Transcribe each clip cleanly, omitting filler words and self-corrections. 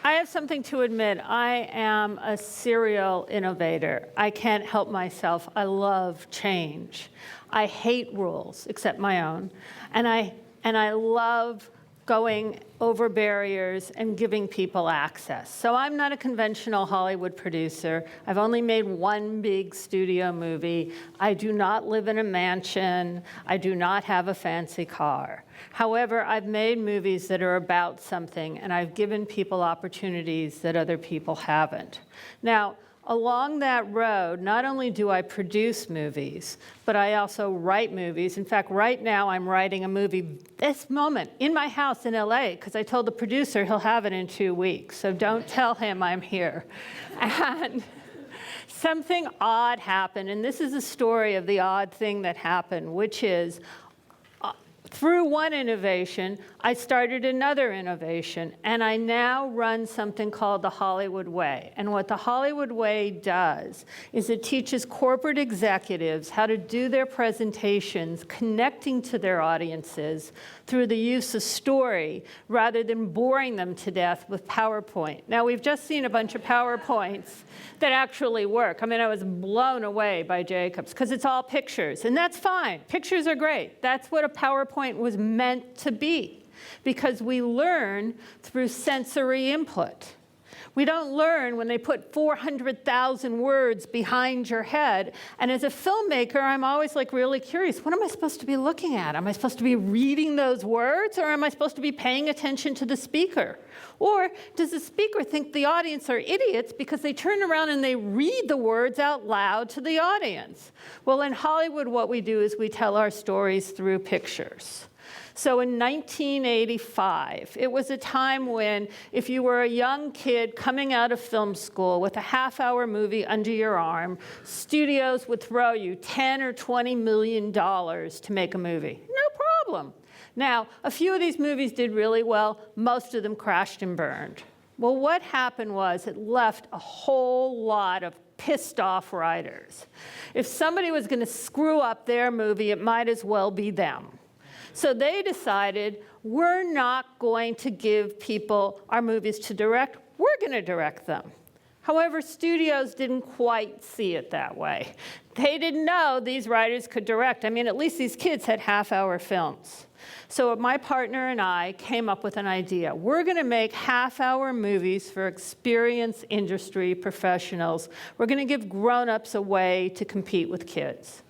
I have something to admit. I am a serial innovator. I can't help myself. I love change. I hate rules, except my own. And I love going over barriers and giving people access. So I'm not a conventional Hollywood producer. I've only made one big studio movie. I do not live in a mansion. I do not have a fancy car. However, I've made movies that are about something, and I've given people opportunities that other people haven't. Now, along that road, not only do I produce movies, but I also write movies. In fact, right now I'm writing a movie this moment in my house in LA, because I told the producer he'll have it in 2 weeks, so don't tell him I'm here. And something odd happened, and this is a story of the odd thing that happened, which is through one innovation, I started another innovation, and I now run something called the Hollywood Way. And what the Hollywood Way does is it teaches corporate executives how to do their presentations connecting to their audiences through the use of story rather than boring them to death with PowerPoint. Now, we've just seen a bunch of PowerPoints that actually work. I mean, I was blown away by Jacobs because it's all pictures, and that's fine. Pictures are great. That's what a PowerPoint was meant to be, because we learn through sensory input. We don't learn when they put 400,000 words behind your head. And as a filmmaker, I'm always like really curious, what am I supposed to be looking at? Am I supposed to be reading those words, or am I supposed to be paying attention to the speaker? Or does the speaker think the audience are idiots because they turn around and they read the words out loud to the audience? Well, in Hollywood, what we do is we tell our stories through pictures. So in 1985, it was a time when if you were a young kid coming out of film school with a half-hour movie under your arm, studios would throw you $10 or $20 million to make a movie. No problem. Now, a few of these movies did really well. Most of them crashed and burned. Well, what happened was it left a whole lot of pissed off writers. If somebody was going to screw up their movie, it might as well be them. So they decided, we're not going to give people our movies to direct, we're going to direct them. However, studios didn't quite see it that way. They didn't know these writers could direct. I mean, at least these kids had half-hour films. So my partner and I came up with an idea. We're going to make half-hour movies for experienced industry professionals. We're going to give grown-ups a way to compete with kids.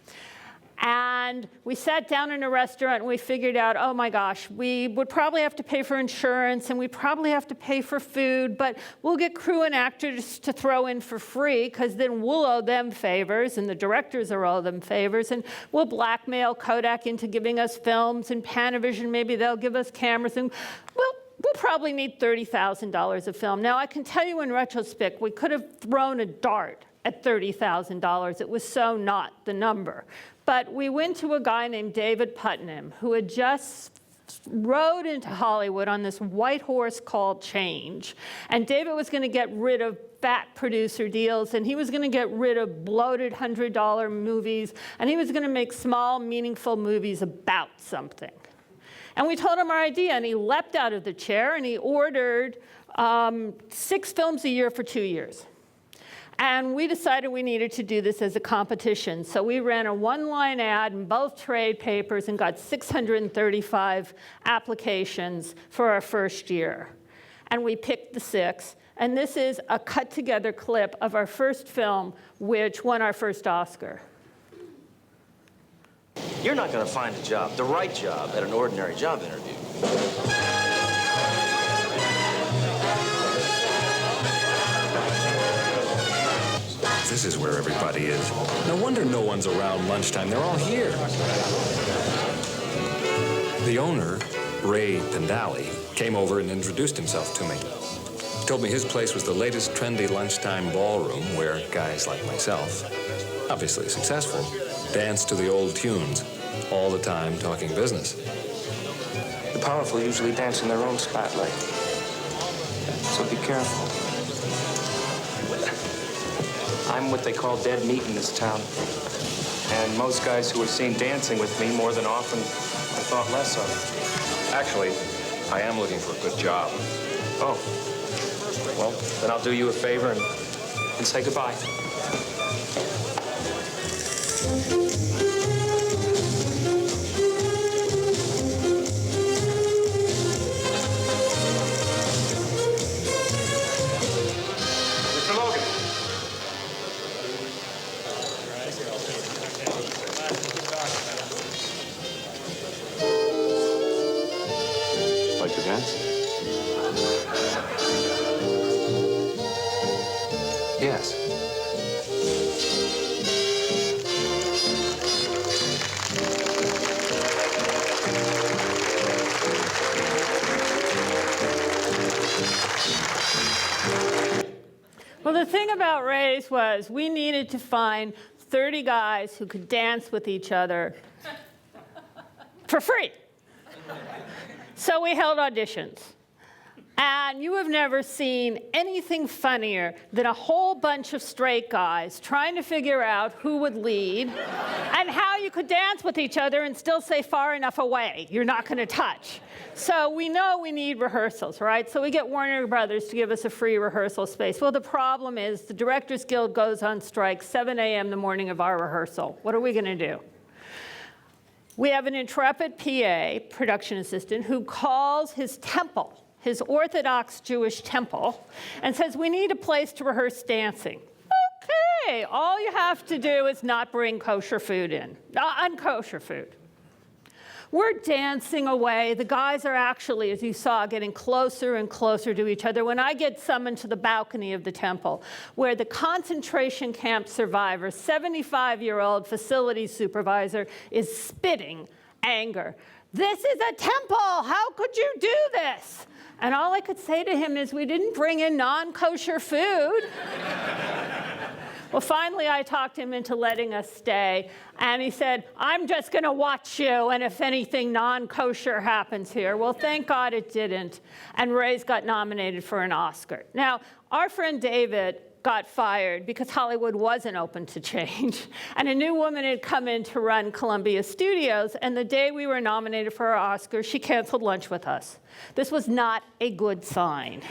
And we sat down in a restaurant and we figured out, oh my gosh, we would probably have to pay for insurance and we'd probably have to pay for food, but we'll get crew and actors to throw in for free because then we'll owe them favors and the directors will owe them favors, and we'll blackmail Kodak into giving us films, and Panavision, maybe they'll give us cameras, and we'll probably need $30,000 a film. Now, I can tell you in retrospect, we could have thrown a dart at $30,000. It was so not the number. But we went to a guy named David Putnam, who had just rode into Hollywood on this white horse called change. And David was going to get rid of fat producer deals, and he was going to get rid of bloated $100 movies, and he was going to make small, meaningful movies about something. And we told him our idea, and he leapt out of the chair, and he ordered 6 films a year for 2 years. And we decided we needed to do this as a competition. So we ran a one-line ad in both trade papers and got 635 applications for our first year. And we picked the 6. And this is a cut-together clip of our first film, which won our first Oscar. You're not going to find a job, the right job, at an ordinary job interview. This is where everybody is. No wonder no one's around lunchtime. They're all here. The owner, Ray Pendali, came over and introduced himself to me. He told me his place was the latest trendy lunchtime ballroom where guys like myself, obviously successful, dance to the old tunes, all the time talking business. The powerful usually dance in their own spotlight. So be careful. I'm what they call dead meat in this town. And most guys who are seen dancing with me more than often I thought less of. Actually, I am looking for a good job. Oh. Then I'll do you a favor and say goodbye. Mr. Logan. Like to dance? Yes. Well, the thing about Ray's was we needed to find 30 guys who could dance with each other for free. So we held auditions. And you have never seen anything funnier than a whole bunch of straight guys trying to figure out who would lead and how you could dance with each other and still say far enough away you're not going to touch. So we know we need rehearsals, right? So we get Warner Brothers to give us a free rehearsal space. Well, the problem is the Directors Guild goes on strike 7 a.m. the morning of our rehearsal. What are we going to do? We have an intrepid PA, production assistant, who calls his temple, his Orthodox Jewish temple, and says, we need a place to rehearse dancing. Okay, all you have to do is not bring kosher food in, unkosher food. We're dancing away. The guys are actually, as you saw, getting closer and closer to each other. When I get summoned to the balcony of the temple, where the concentration camp survivor, 75-year-old facility supervisor, is spitting anger. This is a temple. How could you do this? And all I could say to him is, we didn't bring in non-kosher food. Well, finally, I talked him into letting us stay. And he said, I'm just going to watch you, and if anything non-kosher happens here. Well, thank God it didn't. And Ray's got nominated for an Oscar. Now, our friend David got fired because Hollywood wasn't open to change. And a new woman had come in to run Columbia Studios, and the day we were nominated for our Oscar, she canceled lunch with us. This was not a good sign.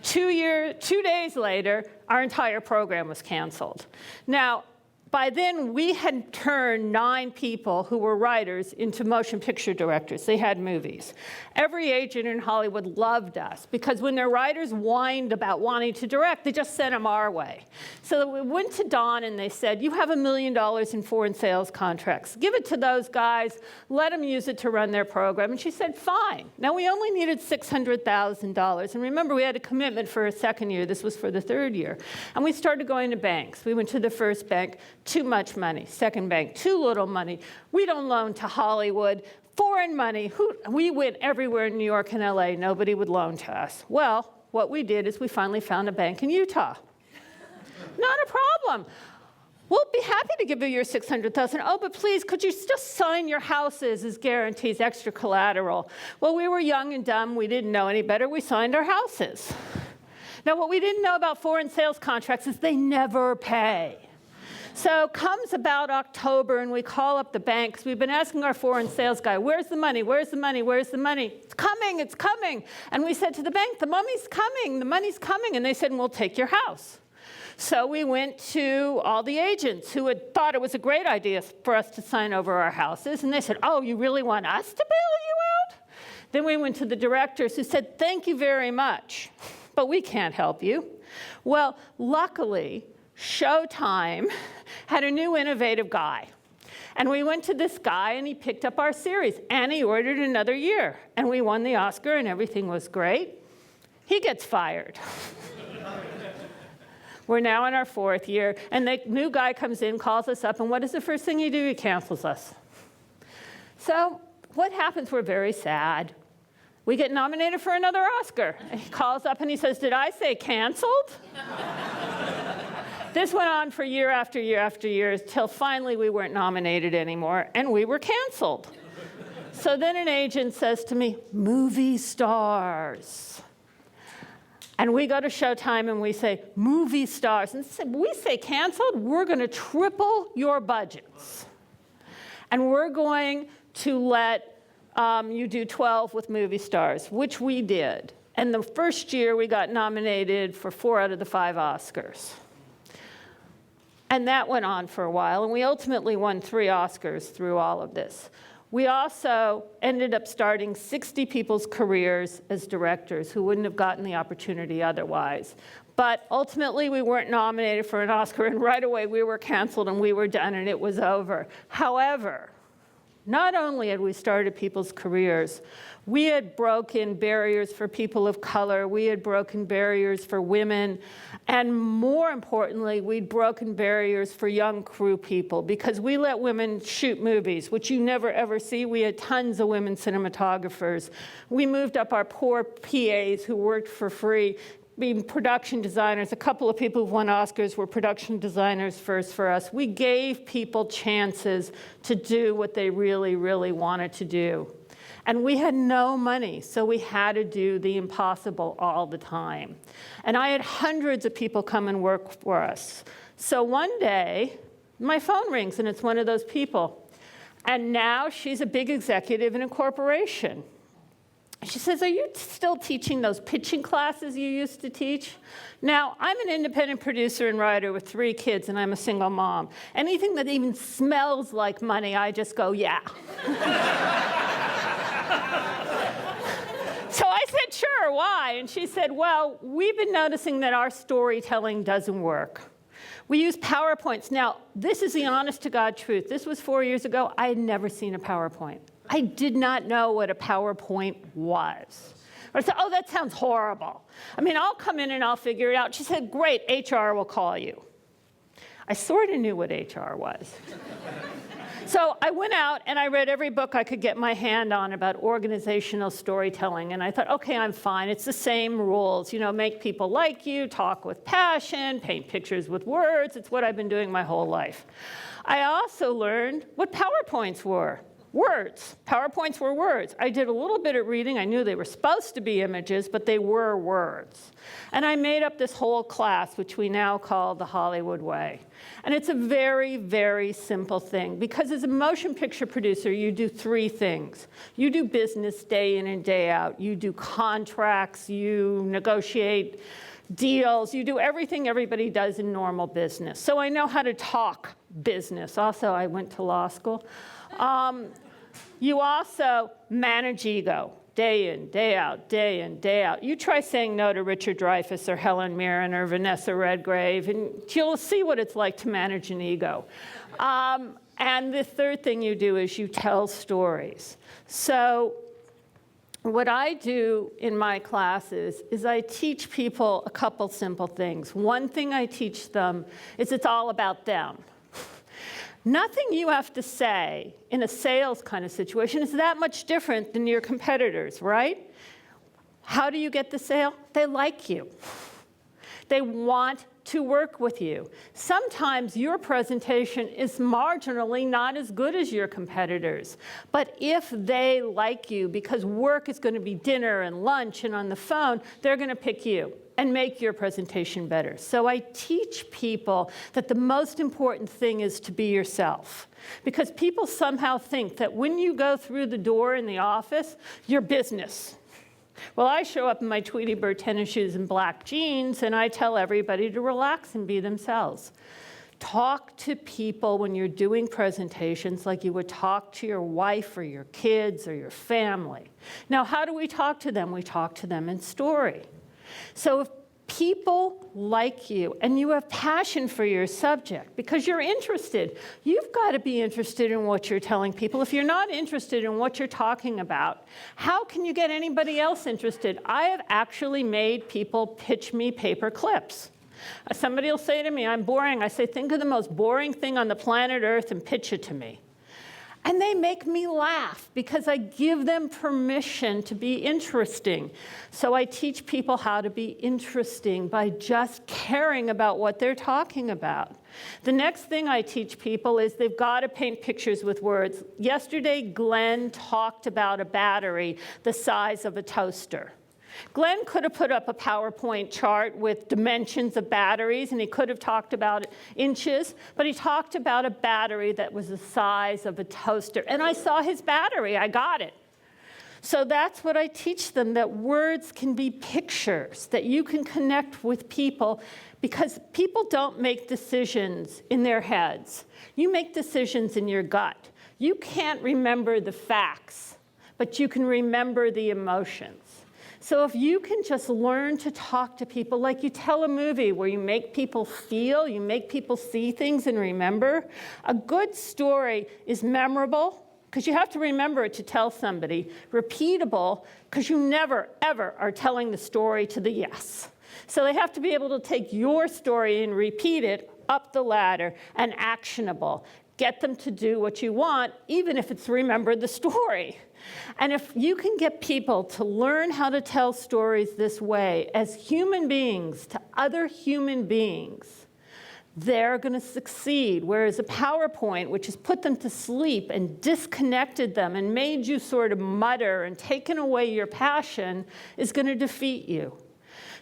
2 days later, our entire program was canceled. Now, by then, we had turned 9 people who were writers into motion picture directors. They had movies. Every agent in Hollywood loved us because when their writers whined about wanting to direct, they just sent them our way. So we went to Dawn and they said, you have $1 million in foreign sales contracts. Give it to those guys. Let them use it to run their program. And she said, fine. Now, we only needed $600,000. And remember, we had a commitment for a second year. This was for the third year. And we started going to banks. We went to the first bank. Too much money. Second bank, too little money. We don't loan to Hollywood. Foreign money. We went everywhere in New York and LA. Nobody would loan to us. Well, what we did is we finally found a bank in Utah. Not a problem. We'll be happy to give you your $600,000. Oh, but please, could you just sign your houses as guarantees, extra collateral? Well, we were young and dumb. We didn't know any better. We signed our houses. Now, what we didn't know about foreign sales contracts is they never pay. So comes about October, and we call up the banks. We've been asking our foreign sales guy, where's the money? Where's the money? Where's the money? It's coming, it's coming. And we said to the bank, the money's coming, the money's coming. And they said, we'll take your house. So we went to all the agents who had thought it was a great idea for us to sign over our houses. And they said, oh, you really want us to bail you out? Then we went to the directors who said, thank you very much, but we can't help you. Well, luckily, Showtime had a new innovative guy. And we went to this guy, and he picked up our series, and he ordered another year. And we won the Oscar, and everything was great. He gets fired. We're now in our 4th year, and the new guy comes in, calls us up, and what is the first thing you do? He cancels us. So what happens? We're very sad. We get nominated for another Oscar. And he calls up, and he says, did I say canceled? This went on for year after year after year until finally we weren't nominated anymore, and we were canceled. So then an agent says to me, movie stars. And we go to Showtime and we say, movie stars. And we say canceled, we're going to triple your budgets. And we're going to let you do 12 with movie stars, which we did. And the first year, we got nominated for 4 out of the 5 Oscars. And that went on for a while, and we ultimately won 3 Oscars through all of this. We also ended up starting 60 people's careers as directors who wouldn't have gotten the opportunity otherwise. But ultimately, we weren't nominated for an Oscar, and right away we were canceled and we were done and it was over. However, not only had we started people's careers, we had broken barriers for people of color, we had broken barriers for women, and more importantly, we'd broken barriers for young crew people because we let women shoot movies, which you never ever see. We had tons of women cinematographers. We moved up our poor PAs who worked for free, being production designers. A couple of people who've won Oscars were production designers first for us. We gave people chances to do what they really, really wanted to do. And we had no money, so we had to do the impossible all the time. And I had hundreds of people come and work for us. So one day, my phone rings, and it's one of those people. And now she's a big executive in a corporation. She says, "Are you still teaching those pitching classes you used to teach?" Now, I'm an independent producer and writer with 3 kids, and I'm a single mom. Anything that even smells like money, I just go, yeah. So I said, "Sure, why?" And she said, "Well, we've been noticing that our storytelling doesn't work. We use PowerPoints." Now, this is the honest-to-God truth. This was 4 years ago. I had never seen a PowerPoint. I did not know what a PowerPoint was. I said, "Oh, that sounds horrible. I mean, I'll come in and I'll figure it out." She said, "Great, HR will call you." I sort of knew what HR was. So I went out and I read every book I could get my hand on about organizational storytelling. And I thought, okay, I'm fine. It's the same rules. You know, make people like you, talk with passion, paint pictures with words. It's what I've been doing my whole life. I also learned what PowerPoints were. Words. PowerPoints were words. I did a little bit of reading. I knew they were supposed to be images, but they were words. And I made up this whole class, which we now call the Hollywood Way. And it's a very, very simple thing. Because as a motion picture producer, you do 3 things. You do business day in and day out. You do contracts. You negotiate deals. You do everything everybody does in normal business. So I know how to talk business. Also, I went to law school. You also manage ego, day in, day out, day in, day out. You try saying no to Richard Dreyfuss or Helen Mirren or Vanessa Redgrave, and you'll see what it's like to manage an ego. And the third thing you do is you tell stories. So what I do in my classes is I teach people a couple simple things. One thing I teach them is it's all about them. Nothing you have to say in a sales kind of situation is that much different than your competitors, right? How do you get the sale? They like you. They want to work with you. Sometimes your presentation is marginally not as good as your competitors. But if they like you, because work is going to be dinner and lunch and on the phone, they're going to pick you and make your presentation better. So I teach people that the most important thing is to be yourself. Because people somehow think that when you go through the door in the office, you're business. Well, I show up in my Tweety Bird tennis shoes and black jeans, and I tell everybody to relax and be themselves. Talk to people when you're doing presentations like you would talk to your wife or your kids or your family. Now, how do we talk to them? We talk to them in story. So if people like you and you have passion for your subject because you're interested, you've got to be interested in what you're telling people. If you're not interested in what you're talking about, how can you get anybody else interested? I have actually made people pitch me paper clips. Somebody will say to me, "I'm boring." I say, "Think of the most boring thing on the planet Earth and pitch it to me." And they make me laugh because I give them permission to be interesting. So I teach people how to be interesting by just caring about what they're talking about. The next thing I teach people is they've got to paint pictures with words. Yesterday, Glenn talked about a battery the size of a toaster. Glenn could have put up a PowerPoint chart with dimensions of batteries, and he could have talked about inches, but he talked about a battery that was the size of a toaster. And I saw his battery. I got it. So that's what I teach them, that words can be pictures, that you can connect with people, because people don't make decisions in their heads. You make decisions in your gut. You can't remember the facts, but you can remember the emotions. So if you can just learn to talk to people, like you tell a movie where you make people feel, you make people see things and remember, a good story is memorable, because you have to remember it to tell somebody, repeatable, because you never, ever are telling the story to the yes. So they have to be able to take your story and repeat it up the ladder, and actionable. Get them to do what you want, even if it's remember the story. And if you can get people to learn how to tell stories this way as human beings to other human beings, they're going to succeed. Whereas a PowerPoint, which has put them to sleep and disconnected them and made you sort of mutter and taken away your passion, is going to defeat you.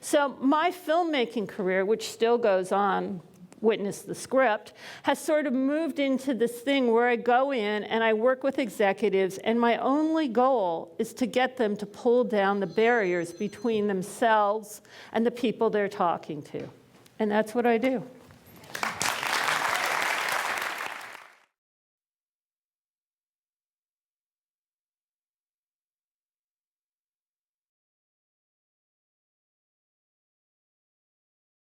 So my filmmaking career, which still goes on, witness the script, has sort of moved into this thing where I go in and I work with executives, and my only goal is to get them to pull down the barriers between themselves and the people they're talking to. And that's what I do.